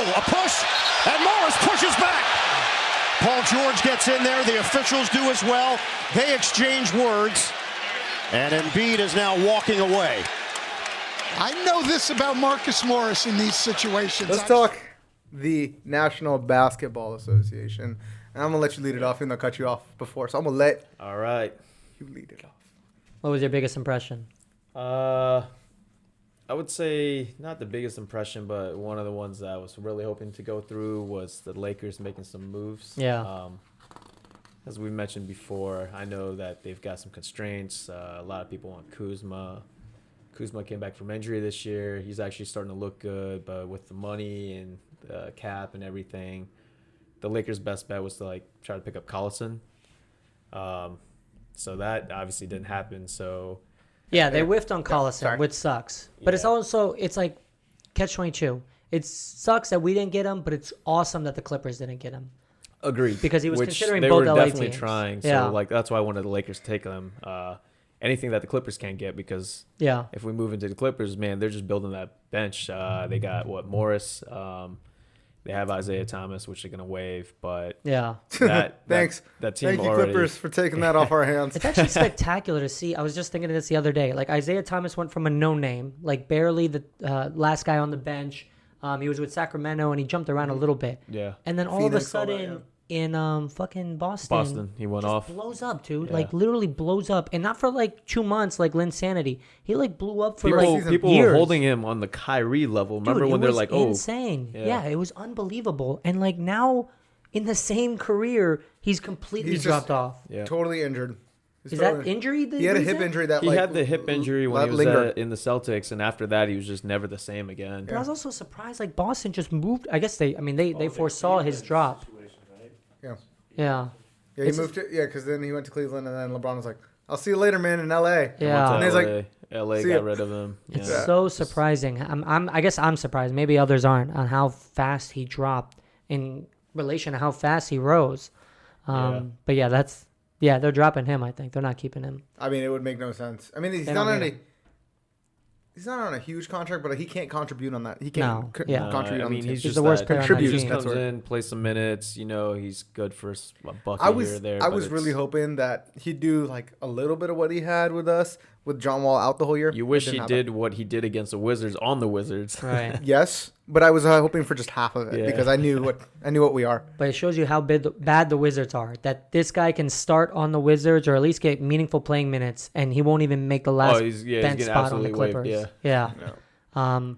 Oh, a push, and Morris pushes back. Paul George gets in there. The officials do as well. They exchange words, and Embiid is now walking away. I know this about Marcus Morris in these situations. Let's talk the National Basketball Association. And I'm going to let you lead it off, even though I cut you off before. So I'm going to let All right. you lead it off. What was your biggest impression? I would say not the biggest impression, but one of the ones that I was really hoping to go through was the Lakers making some moves. Yeah. As we mentioned before, I know that they've got some constraints. A lot of people want Kuzma. Kuzma came back from injury this year. He's actually starting to look good, but with the money and the cap and everything, the Lakers' best bet was to try to pick up Collison. So that obviously didn't happen. So Yeah, they whiffed on Collison, sorry. which sucks. But it's Yeah. also, it's like catch-22. It sucks that we didn't get him, but it's awesome that the Clippers didn't get him. agreed, Because he was which considering they both were LA definitely teams. trying. Yeah. So that's why I wanted the Lakers to take them. Anything that the Clippers can't get, because Yeah. if we move into the Clippers, man, they're just building that bench. They got Morris. They have Isaiah Thomas, which they're gonna waive, but Yeah. Thanks. That team Thank you, already. Clippers, for taking that off our hands. It's actually spectacular to see. I was just thinking of this the other day. Like, Isaiah Thomas went from a no-name, like barely the last guy on the bench. He was with Sacramento, and he jumped around a little bit. Yeah. And then all Phoenix, of a all that, sudden, in fucking Boston, He went just off. blows up, dude. Yeah. Like, literally blows up. And not for, 2 months like Linsanity. He, blew up for, People years. were holding him on the Kyrie level. Remember Dude, when it they're was like, "Oh, insane." Yeah. Yeah, it was unbelievable. And, now, in the same career, he's completely He's dropped just- off. yeah." Totally injured. He's Is totally- that injury? He had a hip reason? injury that He had the hip injury when he was lingered. in the Celtics, and after that, he was just never the same again. But I was also surprised, Boston just moved. I guess they foresaw his drop. Yeah. Yeah. Yeah, he It's- moved to, because then he went to Cleveland, and then LeBron was like, I'll see you later, man, in L.A. Yeah. And he's like, LA "See got ya." rid of him. It's Yeah. so surprising. I guess I'm surprised. Maybe others aren't on how fast he dropped in relation to how fast he rose. Yeah. But yeah, they're dropping him. I think they're not keeping him. I mean, it would make no sense. I mean, he's They not don't on need he's not on a huge contract, but he can't contribute on that. He No, can't yeah. contribute I on mean, the team. he's He's just the worst that- player on that Contribute, He just team. comes that's what- in, plays some minutes. He's good for a bucket I here or was there. I but was it's- really hoping that he'd do a little bit of what he had with us with John Wall out the whole year. You It wish didn't he happen. did what he did against the Wizards on the Wizards. Right. Yes, but I was hoping for just half of it Yeah. because I knew what we are. But it shows you how bad the Wizards are. That this guy can start on the Wizards or at least get meaningful playing minutes, and he won't even make the last he's bench getting spot on the absolutely Clippers. waived, Yeah.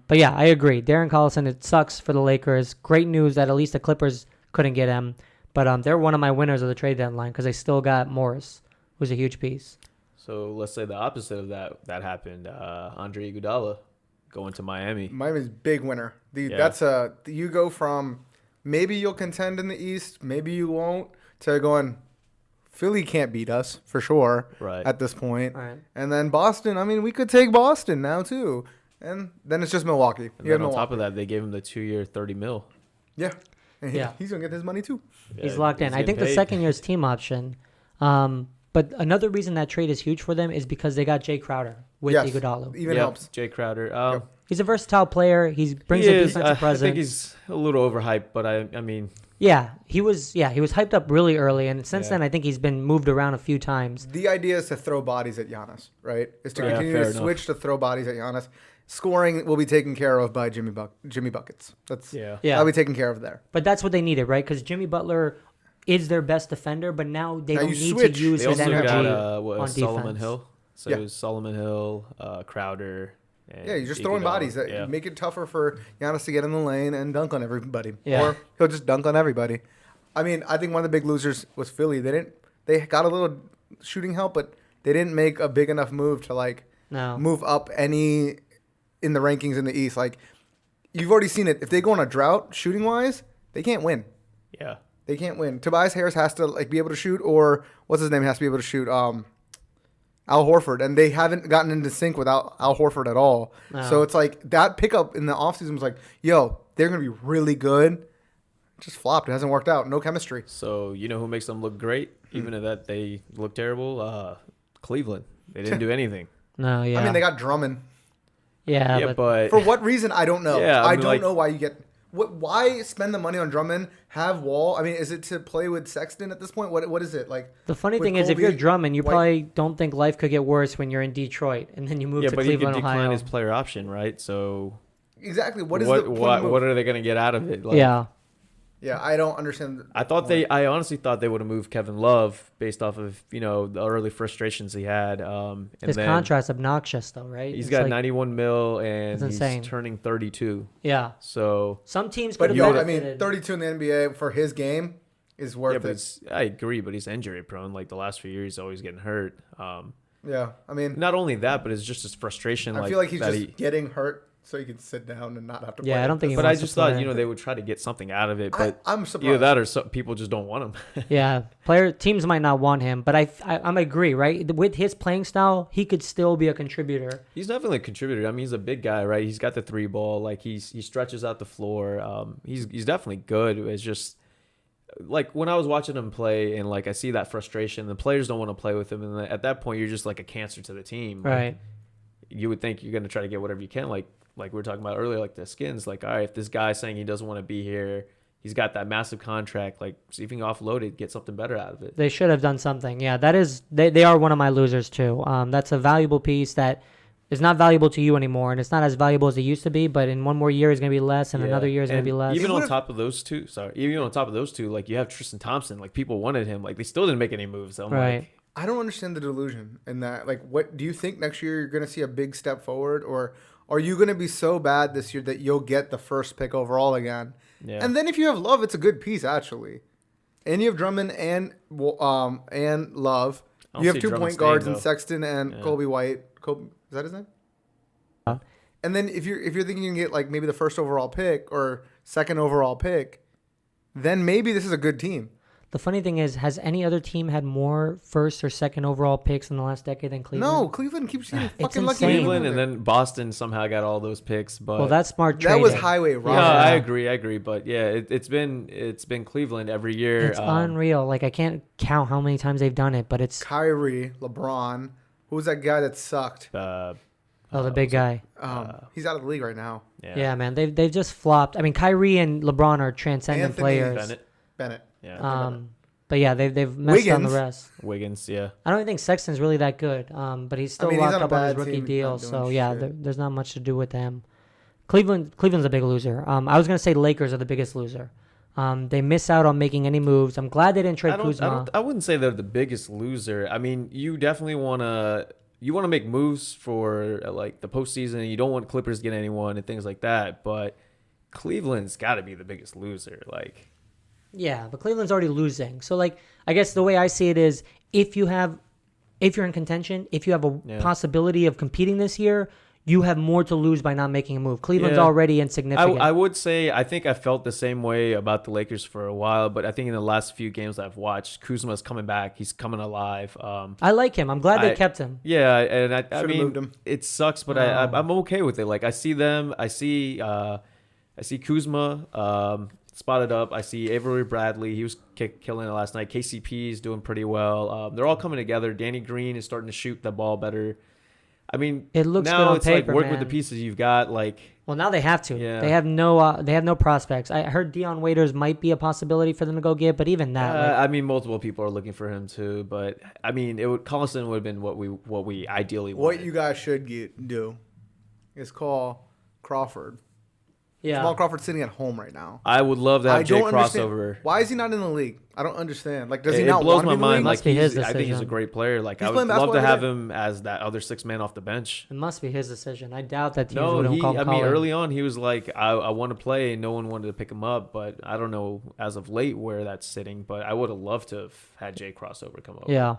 But yeah, I agree. Darren Collison, it sucks for the Lakers. Great news that at least the Clippers couldn't get him. But they're one of my winners of the trade deadline because they still got Morris, who's a huge piece. So let's say the opposite of that happened. Andre Iguodala going to Miami. Miami's big winner. Yeah. That's you go from maybe you'll contend in the East, maybe you won't, to going Philly can't beat us for sure Right. at this point. Right. And then Boston, I mean, we could take Boston now too. And then it's just Milwaukee. And You have then on Milwaukee. top of that, they gave him the 2-year, $30 million. Yeah. And Yeah. he's going to get his money too. He's locked in. I think getting the paid. second year's team option. But another reason that trade is huge for them is because they got Jay Crowder with Yes. Iguodala. Even Yep, helps. Jay Crowder. He's a versatile player. He brings He a is. defensive I presence. think he's a little overhyped, but I mean, He was hyped up really early, and since Yeah. then I think he's been moved around a few times. The idea is to throw bodies at Giannis, right? Is to Right. continue Yeah, to fair switch to throw bodies at Giannis. Scoring will be taken care of by Jimmy Buckets. That's yeah. Yeah. that'll be taken care of there. But that's what they needed, right? Because Jimmy Butler is their best defender, but now they Now don't you need switch. to use They his also energy got on Solomon defense. Hill. So Yeah. it was Solomon Hill, Crowder. And Yeah, you're just throwing Iguodala. bodies that Yeah. make it tougher for Giannis to get in the lane and dunk on everybody. Yeah. Or he'll just dunk on everybody. I mean, I think one of the big losers was Philly. They got a little shooting help, but they didn't make a big enough move to No. move up any in the rankings in the East. You've already seen it. If they go on a drought shooting wise, they can't win. Yeah. They can't win. Tobias Harris has to be able to shoot, or what's his name has to be able to shoot. Al Horford, and they haven't gotten into sync without Al Horford at all. No. So it's that pickup in the offseason was yo, they're gonna be really good. It just flopped. It hasn't worked out. No chemistry. So you know who makes them look great, even if that they look terrible? Cleveland. They didn't do anything. No, yeah. I mean, they got Drummond. yeah, Yeah, but but For what reason? I don't know. Yeah, I I mean, don't know why you get. Why spend the money on Drummond? Have Wall? I mean, is it to play with Sexton at this point? What is it like? The funny with thing is, if you're Colby, Drummond, you White- probably don't think life could get worse when you're in Detroit, and then you move Yeah, to but he could Cleveland, decline Ohio. his player option, right? So exactly. What is the point of the move? what are they going to get out of it? Like, Yeah. Yeah, I don't understand. I honestly thought they would have moved Kevin Love based off of the early frustrations he had. And His then contract's obnoxious, though, right? He's It's got like- 91 mil and It's insane. he's turning 32. Yeah. So Some teams could But have yo, I mean, benefited. 32 in the NBA for his game is worth yeah, but it. I agree, but he's injury prone. Like the last few years, he's always getting hurt. Yeah, I mean, Not only that, but it's just his frustration. I feel like he's that just getting hurt so he can sit down and not have to. Yeah, play. I don't think he But I wants to just thought play. they would try to get something out of it. I- But I'm surprised. either that or people just don't want him. Yeah, teams might not want him, but I agree, right? With his playing style, he could still be a contributor. He's definitely a contributor. I mean, he's a big guy, right? He's got the 3 ball. Like he stretches out the floor. He's definitely good. It's just like when I was watching him play, and like I see that frustration. The players don't want to play with him, and at that point, you're just like a cancer to the team. Like, Right. you would think you're going to try to get whatever you can, like we were talking about earlier, like the Skins. Like, all right, if this guy's saying he doesn't want to be here, he's got that massive contract. Like, see if you can offload it, get something better out of it. They should have done something. Yeah, that is they are one of my losers too. That's a valuable piece that is not valuable to you anymore, and it's not as valuable as it used to be. But in one more year, it's gonna be less, and Yeah. another year is gonna And be less. Even He on would've- top of those two, like you have Tristan Thompson. Like people wanted him. Like they still didn't make any moves. So I'm Right. like, I don't understand the delusion in that. Like, what do you think next year you're going to see a big step forward, or are you going to be so bad this year that you'll get the first pick overall again? yeah. And then if you have Love, it's a good piece actually. And you have Drummond and Love. I don't You have see 2 Drummond point guards staying, in though. Sexton and Yeah. Colby White. Kobe, is that his name? And then if you're thinking you can get like maybe the first overall pick or second overall pick, then maybe this is a good team. The funny thing is, has any other team had more first or second overall picks in the last decade than Cleveland? No, Cleveland keeps getting It's fucking lucky. insane. Cleveland and then Boston somehow got all those picks. But Well, that's smart that trading. was highway yeah, robbery. I agree. But yeah, it's been Cleveland every year. It's unreal. Like I can't count how many times they've done it, but it's Kyrie, LeBron. Who's that guy that sucked? the big guy. He's out of the league right now. Yeah, man, they've just flopped. I mean, Kyrie and LeBron are transcendent Anthony players. Bennett, Bennett. yeah, But yeah, they've messed on the Wiggins. rest. Wiggins, yeah. I don't even think Sexton's really that good. But he's still I mean, he's locked on a up on his bad rookie team, deal. not doing So yeah, shit. there's not much to do with them. Cleveland's a big loser. I was gonna say Lakers are the biggest loser. They miss out on making any moves. I'm glad they didn't trade Kuzma. I wouldn't say they're the biggest loser. I mean, you definitely want to make moves for like the postseason. You don't want Clippers to get anyone and things like that. But Cleveland's got to be the biggest loser. Like, Yeah, but Cleveland's already losing. So like I guess the way I see it is if you're in contention, if you have a Yeah. possibility of competing this year, you have more to lose by not making a move. Cleveland's Yeah. already insignificant. I would say I think I felt the same way about the Lakers for a while, but I think in the last few games I've watched, Kuzma's coming back. He's coming alive. I like him. I'm glad they I- kept him. Yeah, and I Should've mean, moved him. it sucks, but I'm okay with it. Like I see them, I see Kuzma spotted up. I see Avery Bradley. He was killing it last night. KCP is doing pretty well. They're all coming together. Danny Green is starting to shoot the ball better. I mean, It looks now good on it's paper, like work with the man. pieces you've got. Like, Well, now they have to. Yeah. They have no prospects. I heard Dion Waiters might be a possibility for them to go get, but even that, like, I mean, multiple people are looking for him too. But I mean, Collison would have been what we ideally What wanted. you guys should do is call Crawford. yeah. Jamal Crawford's sitting at home right now. I would love to have Jay understand. crossover. Why is he not in the league? I don't understand. Like, does he It not blows want to my be in the mind. league? Like Must be his I think he's a decision. great player. Like He's I would playing love to basketball have every him as that other six man off the bench. It must be his decision. I doubt that teams No, would call I mean, him. early on he was like, I want to play, and no one wanted to pick him up. But I don't know as of late where that's sitting. But I would have loved to have had Jay crossover come over. Yeah.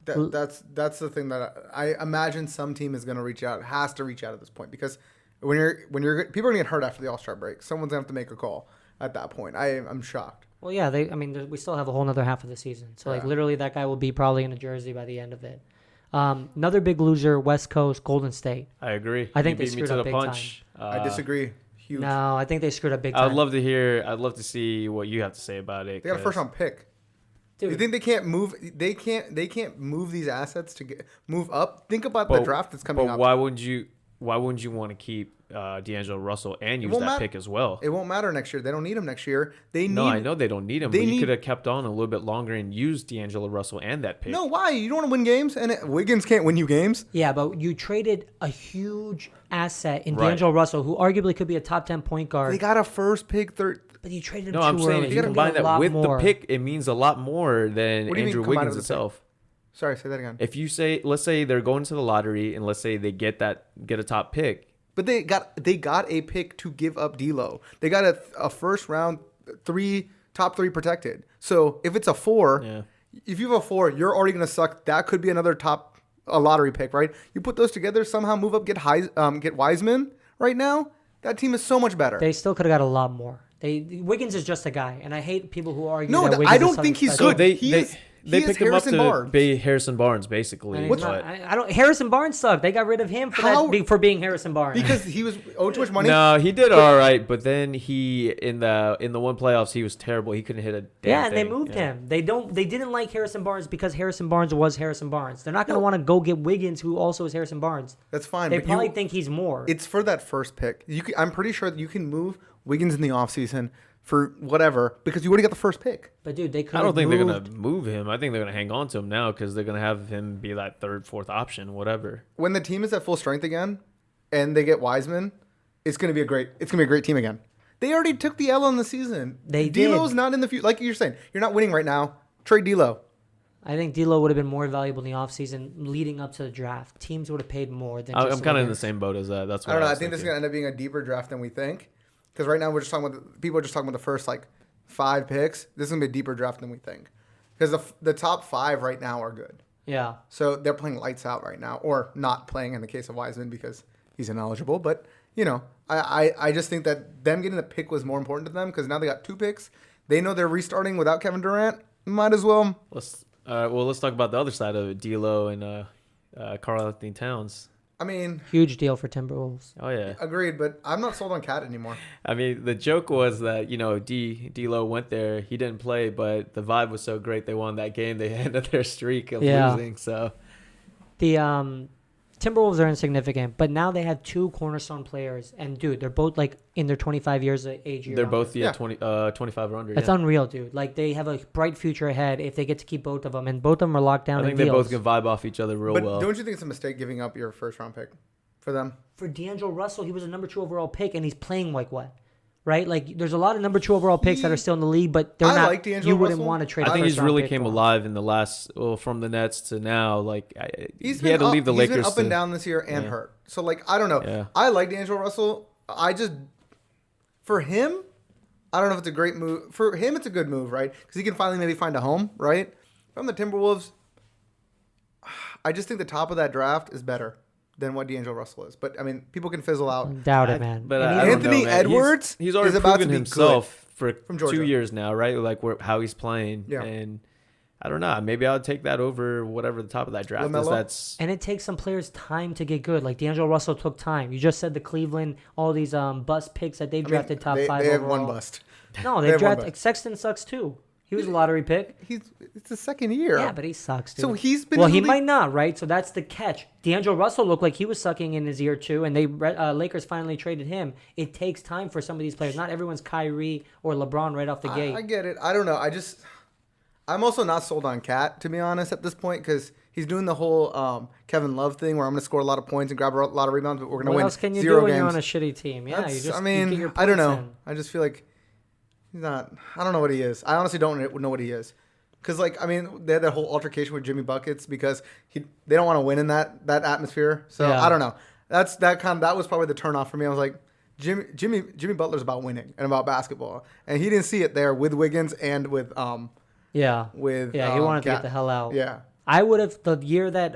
That's the thing that I imagine some team is going to reach out, has to reach out at this point, because when you're people are going to get hurt after the All-Star break. Someone's going to have to make a call at that point. I'm shocked. Well, yeah. We still have a whole nother half of the season. So like Yeah. literally, that guy will be probably in a jersey by the end of it. Another big loser, West Coast, Golden State. I agree. I think You they beat me screwed to up the big punch. I disagree. Huge. No, I think they screwed up big time. I'd love to see what you have to say about it. They got a 'cause- first round pick. Dude, You think they can't move? They can't move these assets to move up. Think about the draft that's coming but up. why wouldn't you want to keep D'Angelo Russell and use won't that mat- pick as well. It won't matter next year. They don't need him next year. They need. No, I know they don't need him, they but you need- could have kept on a little bit longer and used D'Angelo Russell and that pick. No, why? You don't want to win games, and Wiggins can't win you games. Yeah, but you traded a huge asset in Right. D'Angelo Russell, who arguably could be a top 10 point guard. They got a first pick, third. But you traded him No, too I'm saying early. if You you gotta combine get a that lot with more. the pick, it means a lot more than What do you mean Andrew combine it Wiggins with the pick? itself. Sorry, say that again. If you say, let's say they're going to the lottery, and let's say they get a top pick. But they got a pick to give up D'Lo. They got a first round top three protected. So if it's a 4, Yeah. if you have a 4, you're already gonna suck. That could be another a lottery pick, right? You put those together, somehow move up, get Wiseman. Right now, that team is so much better. They still could have got a lot more. Wiggins is just a guy, and I hate people who argue No, that Wiggins I is don't something think he's special. good. They He they, is- they he is picked him up Harrison to Barnes. be Harrison Barnes, basically. And he's but- not- I don't. Harrison Barnes sucked. They got rid of him for being Harrison Barnes. Because he was owed too much money. No, he did all right, but then he in the one playoffs he was terrible. He couldn't hit a damn yeah, and they thing. moved Yeah. him. They didn't like Harrison Barnes because Harrison Barnes was Harrison Barnes. They're not going to want to go get Wiggins, who also is Harrison Barnes. That's fine. They but probably think he's more. it's for that first pick. I'm pretty sure that you can move Wiggins in the offseason for whatever because you already got the first pick. But dude, they could. I don't think they're gonna move him. I think they're gonna hang on to him now because they're gonna have him be that third, fourth option, whatever. When the team is at full strength again, and they get Wiseman, it's gonna be a great team again. They already took the L on the season. They D'Lo's did. not in the future. Like you're saying, you're not winning right now. Trade D'Lo. I think D'Lo would have been more valuable in the offseason leading up to the draft. Teams would have paid more than. I'm just kind of in the Wiggins. same boat as that. That's what I don't know. I was think this is thinking. gonna end up being a deeper draft than we think. Because right now we're just talking about people are just talking about the first 5 picks. This is gonna be a deeper draft than we think. Because the top 5 right now are good. Yeah. So they're playing lights out right now, or not playing in the case of Wiseman because he's ineligible. But I just think that them getting the pick was more important to them because now they got 2 picks. They know they're restarting without Kevin Durant. Might as well. Let's talk about the other side of it, D'Lo and Karl Anthony Towns. I mean, Huge deal for Timberwolves. Oh yeah. agreed, but I'm not sold on Cat anymore. I mean, the joke was that D'Lo went there, he didn't play, but the vibe was so great they won that game. They ended their streak of losing. So The Timberwolves are insignificant, but now they have 2 cornerstone players, and dude, they're both in their 25 years of age. they're both Yeah. 25 or under. That's Yeah. unreal, dude. They have a bright future ahead if they get to keep both of them, and both of them are locked down I in think they deals. both can vibe off each other real But well. don't you think it's a mistake giving up your first round pick for them? For D'Angelo Russell, he was a number 2 overall pick, and he's playing like what? Right? There's a lot of number 2 overall picks that are still in the league, but they're I not. like D'Angelo You wouldn't Russell. want to trade. I a think he's first-round really pick came for him. alive in the last, from the Nets to now. He's He had to leave the Lakers. He's been up and to- down this year and Yeah. hurt. So I don't know. Yeah. I like D'Angelo Russell. For him, I don't know if it's a great move. For him, it's a good move, right? Because he can finally maybe find a home, right? From the Timberwolves, I just think the top of that draft is better than what D'Angelo Russell is. But I mean, people can fizzle out. Doubt it, man. But And I even- don't Anthony know, man. Edwards he's already is about to proven be himself for From Georgia. 2 years now, right? How he's playing. Yeah. And I don't know. Maybe I'll take that over whatever the top of that draft is. LaMelo? That's And it takes some players time to get good. Like D'Angelo Russell took time. You just said the Cleveland, all these bust picks that they've drafted top they, 5 They have overall. one bust. No, They they've have one drafted. bust. Sexton sucks too. He was a lottery pick. It's the second year. Yeah, but he sucks, dude. So he's been Well, in he the might league- not, right? So that's the catch. D'Angelo Russell looked like he was sucking in his year 2, and they Lakers finally traded him. It takes time for some of these players. Not everyone's Kyrie or LeBron right off the gate. I get it. I don't know. I'm also not sold on Cat, to be honest, at this point, because he's doing the whole Kevin Love thing where I'm going to score a lot of points and grab a lot of rebounds, but we're going to What win else can you 0 do when games. you're on a shitty team? Yeah, you just I you mean, get your I don't points know. in. I just feel like he's not. I don't know what he is. I honestly don't know what he is. Because, they had that whole altercation with Jimmy Buckets because they don't want to win in that atmosphere. So, Yeah. I don't know. That was probably the turnoff for me. I was like, Jimmy Butler's about winning and about basketball. And he didn't see it there with Wiggins and with Yeah. he wanted to Cat. get the hell out. Yeah. I would have, the year that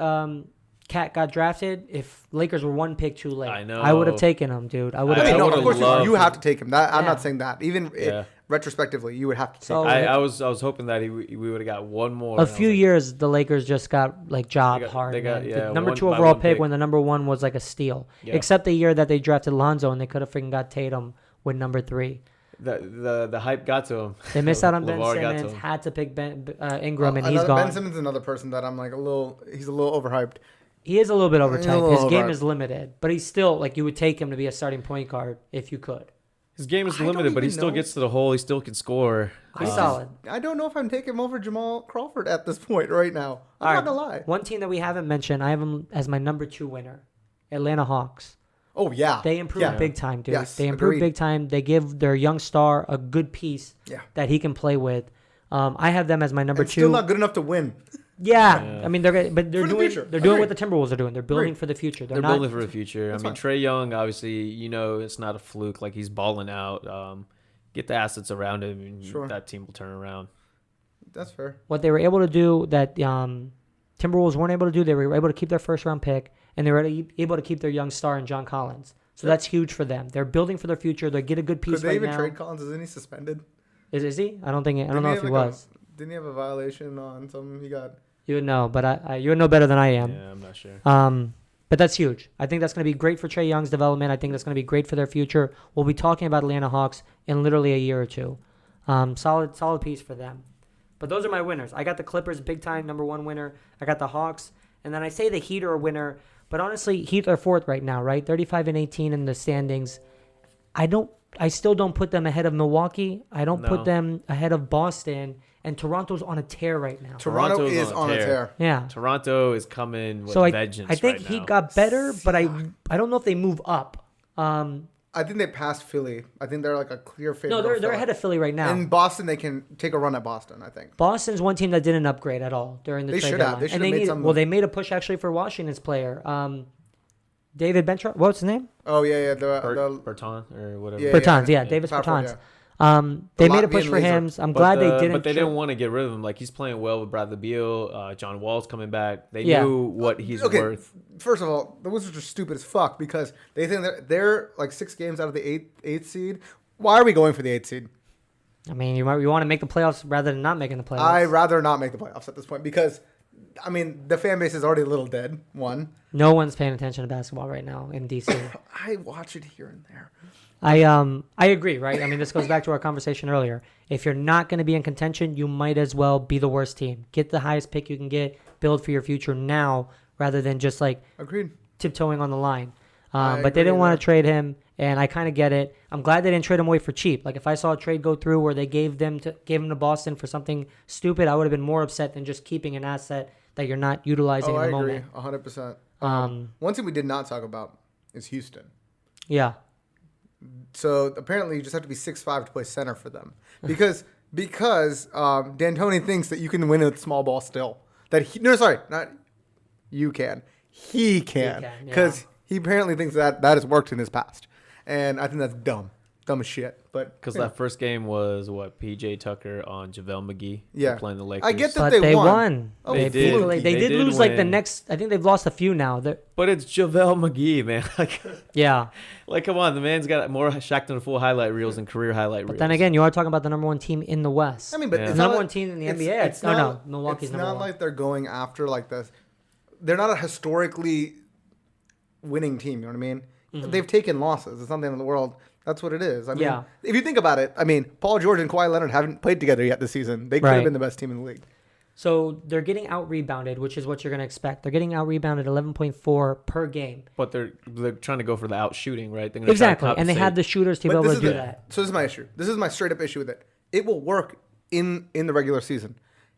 Cat got drafted, if Lakers were 1 pick too late, I know. I would have taken him, dude. I would I have mean, taken no, would've of course loved- you have to take him. I'm Yeah. not saying that. Even Yeah. retrospectively, you would have to take So- him. I was hoping that we would have got one more. a and I few was like, years, the Lakers just got job They got- hard. they got- man. yeah, the number one- 2 by overall one pick pick. when the number 1 was like a steal. Yeah. Except the year that they drafted Lonzo and they could have freaking got Tatum with number 3. the hype got to him. They missed out on Ben LeVar got to Simmons. him. Had to pick Ingram, and he's gone. Ben Simmons is another person that I'm like he's a little overhyped. He is a little bit He's a overtyped. little His game over. is limited, but he's still like you would take him to be a starting point guard if you could. His game is I don't limited, but he even still know. gets to the hole. He still can score. He's solid. I don't know if I'm taking him over Jamal Crawford at this point right now. I'm All not right. gonna lie. One team that we haven't mentioned, I have him as my number 2 winner, Atlanta Hawks. Oh yeah, They improved yeah. big time, dude. Yes, They improved agreed. big time. They give their young star a good piece Yeah. that he can play with. I have them as my number And 2. still not good enough to win. Yeah, I mean they're for For the doing future. they're doing what Agreed. the Timberwolves are doing. They're building Agreed. for the future. They're not, building for the future. That's I mean, fine. Trey Young, obviously, it's not a fluke. Like, he's balling out. Get the assets around him, and Sure. that team will turn around. That's fair. what they were able to do that Timberwolves weren't able to do. They were able to keep their first round pick, and they were able to keep their young star in John Collins. So that's huge for them. They're building for their future. They get a good piece Could they right even now. trade Collins? Isn't he suspended? Is he? I don't know Didn't if he have was. Didn't he have a violation on something he got? You would know, but you would know better than I am. Yeah, I'm not sure. But that's huge. I think that's going to be great for Trey Young's development. I think that's going to be great for their future. We'll be talking about Atlanta Hawks in literally a year or two. Solid piece for them. But those are my winners. I got the Clippers, big time number 1 winner. I got the Hawks, and then I say the Heat are a winner. But honestly, Heat are 4th right now, right? 35-18 in the standings. I still don't put them ahead of Milwaukee. I don't put No. them ahead of Boston. And Toronto's on a tear right now. Toronto Toronto's is on a tear. Yeah. Toronto is coming with So I vengeance. think right Heat now. got better, but I don't know if they move up. I think they passed Philly. I think they're like a clear favorite. No, they're ahead of Philly right now. In Boston, they can take a run at Boston. I think. Boston's one team that didn't upgrade at all during the They trade should have. deadline. They should And have made need- some Well, they made a push actually for Washington's player, David Bentra. What's his name? Oh yeah. Berton or whatever. Yeah, Bertans. Yeah, Davis Power forward, Bertans. They made a Latvian push for laser. him. I'm glad they didn't. But they didn't want to get rid of him. Like, he's playing well with Bradley Beal. John Wall's coming back. They Yeah. knew what he's Okay, worth. first of all, the Wizards are stupid as fuck because they think they're like 6 games out of the eighth seed. Why are we going for the 8th seed? I mean, you want to make the playoffs rather than not making the playoffs. I'd rather not make the playoffs at this point because, I mean, the fan base is already a little dead. One, No one's paying attention to basketball right now in DC. I watch it here and there. I agree, right? I mean, this goes back to our conversation earlier. If you're not going to be in contention, you might as well be the worst team. Get the highest pick you can get, build for your future now, rather than just like Agreed. tiptoeing on the line. I But they agree didn't with want that. to trade him, and I kind of get it. I'm glad they didn't trade him away for cheap. Like if I saw a trade go through where they gave him to Boston for something stupid, I would have been more upset than just keeping an asset that you're not utilizing Oh, in I the agree, moment. 100%. Um, One thing we did not talk about is Houston. Yeah. So apparently you just have to be 6'5" to play center for them because D'Antoni thinks that you can win with small ball still. Not you can. He can can, because yeah. he apparently thinks that has worked in his past, and I think that's dumb as shit. But Because yeah. that first game was, PJ Tucker on JaVale McGee. Yeah. They're playing the Lakers. I get that But they won. won. Oh, They did. They They did did lose like the win. next. I think they've lost a few now. But it's JaVale McGee, man. Yeah. Like, come on. The man's got more Shaq than full highlight reels than career highlight reels. But then again, you are talking about the number 1 team in the West. I mean, but Yeah. it's The not number like- 1 team in the it's- NBA. it's No, not- Milwaukee's It's number not 1. like they're going after like this. They're not a historically winning team. You know what I mean? Mm-hmm. They've taken losses. It's not the end of the world. That's what it is. I mean, Yeah. if you think about it, I mean, Paul George and Kawhi Leonard haven't played together yet this season. They could Right. have been the best team in the league. So they're getting out rebounded, which is what you're going to expect. They're getting out rebounded 11.4 per game. But they're trying to go for the out shooting, right? They're gonna Exactly. try to And they have the compensate. shooters to be But able this to is do the- that. So this is my issue. This is my straight up issue with it. It will work in the regular season.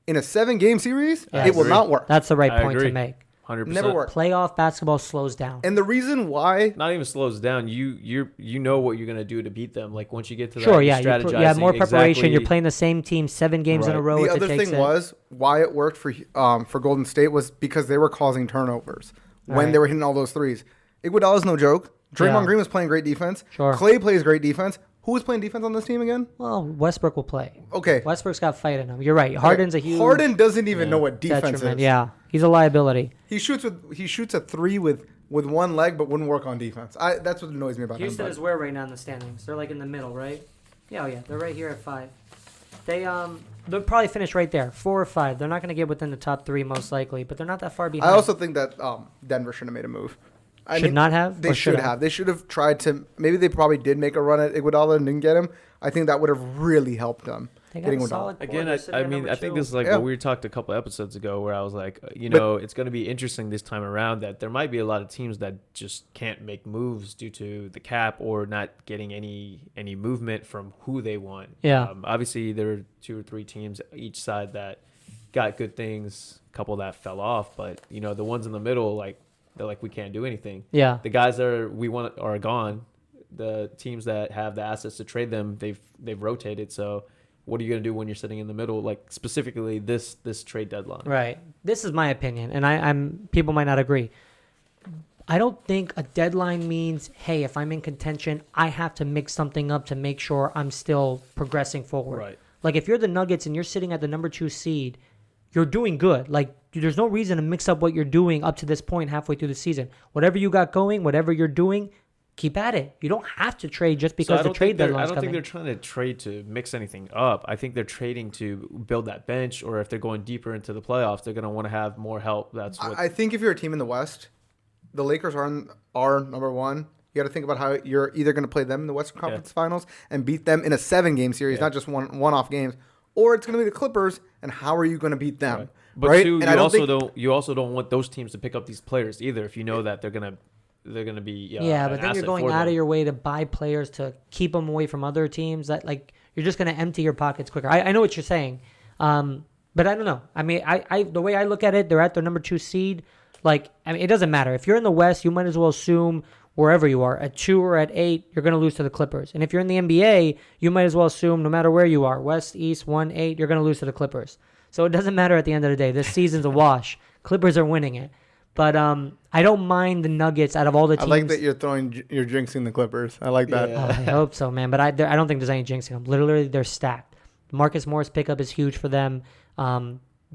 In a 7-game series, Yeah, it will agree. not work. That's the right I point agree. to make. 100%. Never work. Playoff basketball slows down. And the reason why Not even slows down. You know what you're gonna do to beat them. Like, once you get to that, Sure, you're yeah. You have strategizing more preparation. You're exactly- playing the same team 7 games in a Right. row. the if it other takes thing it. was why it worked for Golden State was because they were causing turnovers when Right. they were hitting all those threes. Iguodala's no joke. Draymond Yeah. Green was playing great defense. Sure. Clay plays great defense. Who was playing defense on this team again? Well, Westbrook will play. Okay. Westbrook's got fight in him. You're right. Harden's a huge Harden doesn't even know what defense detriment. is. Yeah, he's a liability. He shoots a 3 with one leg, but wouldn't work on defense. That's what annoys me about Houston him. is where right now in the standings? They're like in the middle, right? Yeah, they're right here at 5. They'll probably finish right there, 4 or 5. They're not going to get within the top 3 most likely, but they're not that far behind. I also think that Denver shouldn't have made a move. Should not have? They Or should have. They should have tried to. Maybe they probably did make a run at Iguodala and didn't get him. I think that would have really helped them. They got getting a Iguodala. solid Again, core. They're sitting at number I think two. this is like Yeah. what we talked a couple episodes ago, where I was like, it's going to be interesting this time around that there might be a lot of teams that just can't make moves due to the cap or not getting any movement from who they want. Yeah. Obviously, there are 2 or 3 teams each side that got good things, a couple that fell off, but the ones in the middle, like they're like, we can't do anything. Yeah. The guys that we want are gone. The teams that have the assets to trade them, they've rotated. So what are you going to do when you're sitting in the middle, like specifically this trade deadline? Right. This is my opinion, and I'm people might not agree. I don't think a deadline means, hey, if I'm in contention, I have to mix something up to make sure I'm still progressing forward. Right. Like if you're the Nuggets and you're sitting at the number 2 seed, you're doing good. Like there's no reason to mix up what you're doing up to this point halfway through the season. Whatever you got going, whatever you're doing, keep at it. You don't have to trade just because the trade deadline's I don't coming. think they're trying to trade to mix anything up. I think they're trading to build that bench, or if they're going deeper into the playoffs, they're going to want to have more help. That's what I think if you're a team in the West, the Lakers are number 1. You got to think about how you're either going to play them in the Western Conference Finals and beat them in a 7-game series, not just one-off games, or it's going to be the Clippers, and how are you going to beat them? Right. But right? two, And you also don't want those teams to pick up these players either. If you know that they're gonna be Yeah, but an then you're asset going for out them. of your way to buy players to keep them away from other teams. That like you're just going to empty your pockets quicker. I know what you're saying, but I don't know. I mean, I the way I look at it, they're at their number 2 seed. Like, I mean, it doesn't matter if you're in the West. You might as well assume wherever you are, at 2 or at 8, you're going to lose to the Clippers. And if you're in the NBA, you might as well assume no matter where you are, West, East, 1, 8, you're going to lose to the Clippers. So it doesn't matter at the end of the day. This season's a wash. Clippers are winning it. But I don't mind the Nuggets out of all the I teams. like that you're jinxing the Clippers. I like that. Oh, I hope so, man. But I don't think there's any jinxing them. Literally, they're stacked. Marcus Morris pickup is huge for them.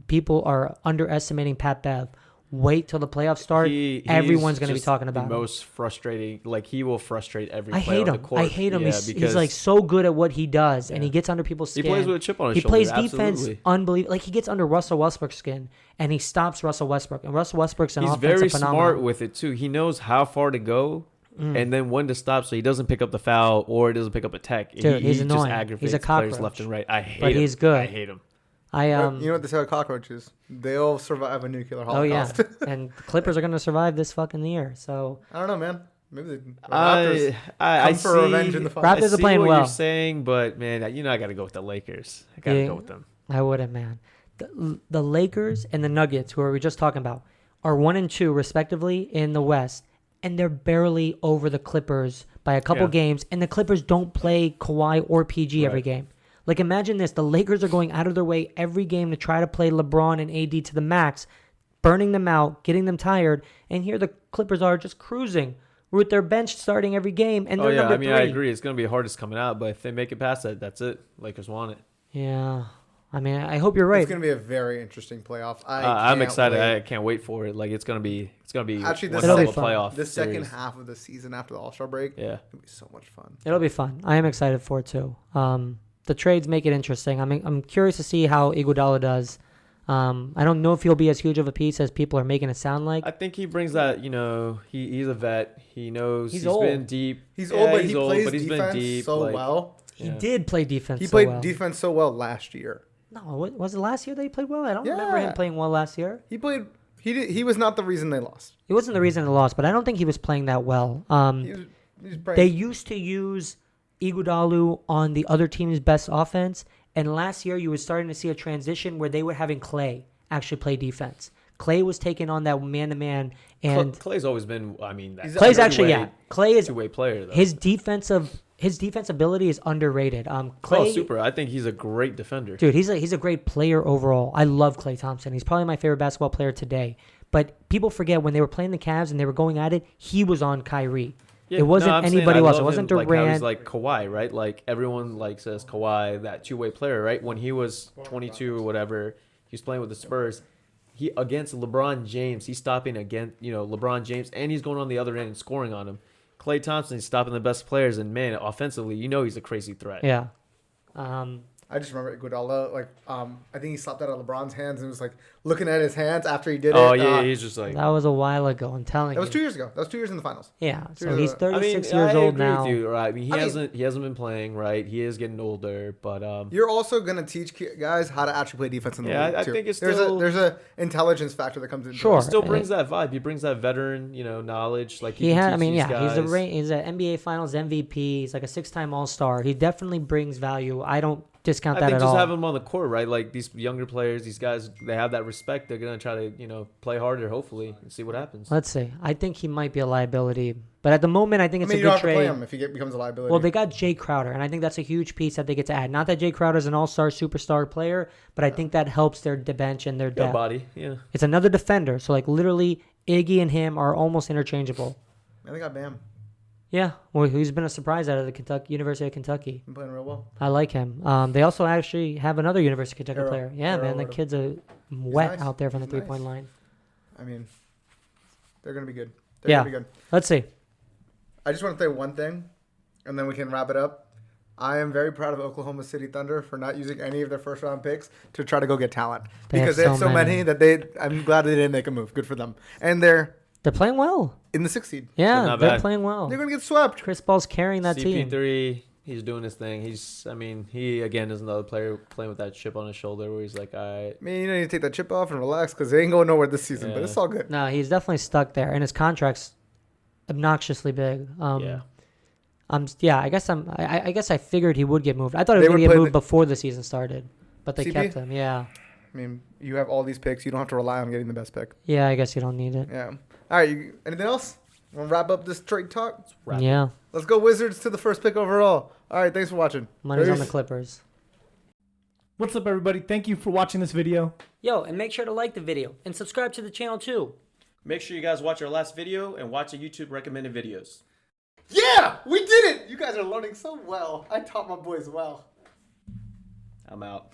People are underestimating Pat Bev. Wait till the playoffs start. Everyone's going to be talking about the him. most frustrating. Like he will frustrate every I player hate on him. the court. I hate him. Yeah, He's like so good at what he does, and he gets under people's skin. He plays with a chip on his He shoulder. plays defense absolutely. unbelievable. Like he gets under Russell Westbrook's skin, and he stops Russell Westbrook. And Russell Westbrook's an He's offensive very phenomenon. smart with it too. He knows how far to go and then when to stop, so he doesn't pick up the foul or he doesn't pick up a tech. Dude, he he's just annoying. aggravates He's a players cockroach. left and right. I hate him. But he's good. I hate him. I You know what they say about cockroaches? They'll survive a nuclear Oh yeah, holocaust. and the Clippers are going to survive this fucking year. So I don't know, man. Maybe the Raptors I come for see, revenge in the finals. Raptors I are see playing what well. you're saying, but man, I got to go with the Lakers. I got to Yeah. go with them. I wouldn't, man. The Lakers and the Nuggets, who are we just talking about, are 1 and 2 respectively in the West, and they're barely over the Clippers by a couple Yeah. games. And the Clippers don't play Kawhi or PG every Right. game. Like imagine this: the Lakers are going out of their way every game to try to play LeBron and AD to the max, burning them out, getting them tired. And here the Clippers are just cruising with their bench starting every game, and Oh they're yeah, number I mean 3. I agree. It's gonna be hardest coming out, but if they make it past that, that's it. Lakers want it. Yeah, I mean I hope you're right. It's going to be a very interesting playoff. I'm can't excited. wait. I can't wait for it. Like it's gonna be Actually, one this hell of It'll a be fun. playoff. The second series. half of the season after the All-Star break, Yeah. it'll be so much fun. It'll be fun. I am excited for it too. The trades make it interesting. I mean, I'm curious to see how Iguodala does. I don't know if he'll be as huge of a piece as people are making it sound like. I think he brings that. He's a vet. He knows He's he's old. been deep. He's Yeah, old, but he's he old, plays but he's been defense deep, so like, well. He yeah. did play defense. He so played well. defense so well last year. No, was it last year that he played well? I don't remember him Yeah. playing well last year. He played. He was not the reason they lost. It wasn't the reason they lost, but I don't think he was playing that well. He was They used to use Iguodala on the other team's best offense, and last year you were starting to see a transition where they were having Clay actually play defense. Clay was taking on that man-to-man, and Clay's always been. I mean, that Clay's actually Clay is two-way player though. his defense ability is underrated. Clay, Oh, super! I think he's a great defender. dude, he's a great player overall. I love Klay Thompson. He's probably my favorite basketball player today. But people forget when they were playing the Cavs and they were going at it, he was on Kyrie. Yeah, it wasn't I'm saying anybody I else. It love wasn't him, like how Durant. he's like Kawhi, right? Like everyone like says Kawhi, that two-way player, right? When he was 22 or whatever, he was playing with the Spurs. He against LeBron James, he's stopping against LeBron James, and he's going on the other end and scoring on him. Klay Thompson is stopping the best players, and man, offensively, he's a crazy threat. Yeah. I just remember Iguodala, like, I think he slapped out of LeBron's hands and was like looking at his hands after he did Oh it. yeah, he's just like. That was a while ago. I'm telling That was you. 2 years ago. That was 2 years in the finals. Yeah. So years he's ago. 36 I years old agree now. with you, right? I mean, he I mean- hasn't been playing, right? He is getting older, but You're also gonna teach guys how to actually play defense in the Yeah, league I too. think it's there's still- there's a intelligence factor that comes into Sure. it. still brings that vibe. He brings that veteran, knowledge. Like He can had. I teach mean, these yeah. guys. He's an NBA Finals MVP. He's like a 6-time All-Star. He definitely brings value. I don't discount I that think at just all. have him on the court, right? Like these younger players, these guys, they have that respect. They're gonna try to, play harder, hopefully, and see what happens. Let's see. I think he might be a liability, but at the moment, I think I it's mean, a you don't good have to play trade. him if he becomes a liability. Well, they got Jay Crowder, and I think that's a huge piece that they get to add. Not that Jay Crowder's an all-star superstar player, but I think that helps their bench and their Good depth. body, yeah. It's another defender, so like literally Iggy and him are almost interchangeable. and they got Bam. Yeah, well, he's been a surprise out of the University of Kentucky. Been playing real well. I like him. They also actually have another University of Kentucky Arrow. player. Yeah, Arrow, man, the whatever. kid's a wet nice. out there from the He's three-point nice. line. I mean, they're gonna be good. They're Yeah. gonna be good. Let's see. I just want to say one thing, and then we can wrap it up. I am very proud of Oklahoma City Thunder for not using any of their first-round picks to try to go get talent They have because they have so so many many. that I'm glad they didn't make a move. Good for them. And they're They're playing well. in the 6th seed. Yeah, not they're bad. playing well. They're gonna get swept. Chris Paul's carrying that team. CP3, he's doing his thing. He again is another player playing with that chip on his shoulder where he's like, all right. I mean, you need to take that chip off and relax because they ain't going nowhere this season. But Yeah. it's all good. No, he's definitely stuck there, and his contract's obnoxiously big. Yeah. I guess I figured he would get moved. I thought he They was would gonna get play moved the- before the season started, but they CP? kept him. Yeah, I mean, you have all these picks. You don't have to rely on getting the best pick. yeah. I guess you don't need it. Yeah. All right. Anything else? Want to wrap up this trade talk? Wrap it. Yeah, Let's go Wizards to the first pick overall. All right. Thanks for watching. money's on the Peace. Clippers. What's up, everybody? Thank you for watching this video. Yo, and make sure to like the video and subscribe to the channel too. Make sure you guys watch our last video and watch the YouTube recommended videos. Yeah, we did it. You guys are learning so well. I taught my boys well. I'm out.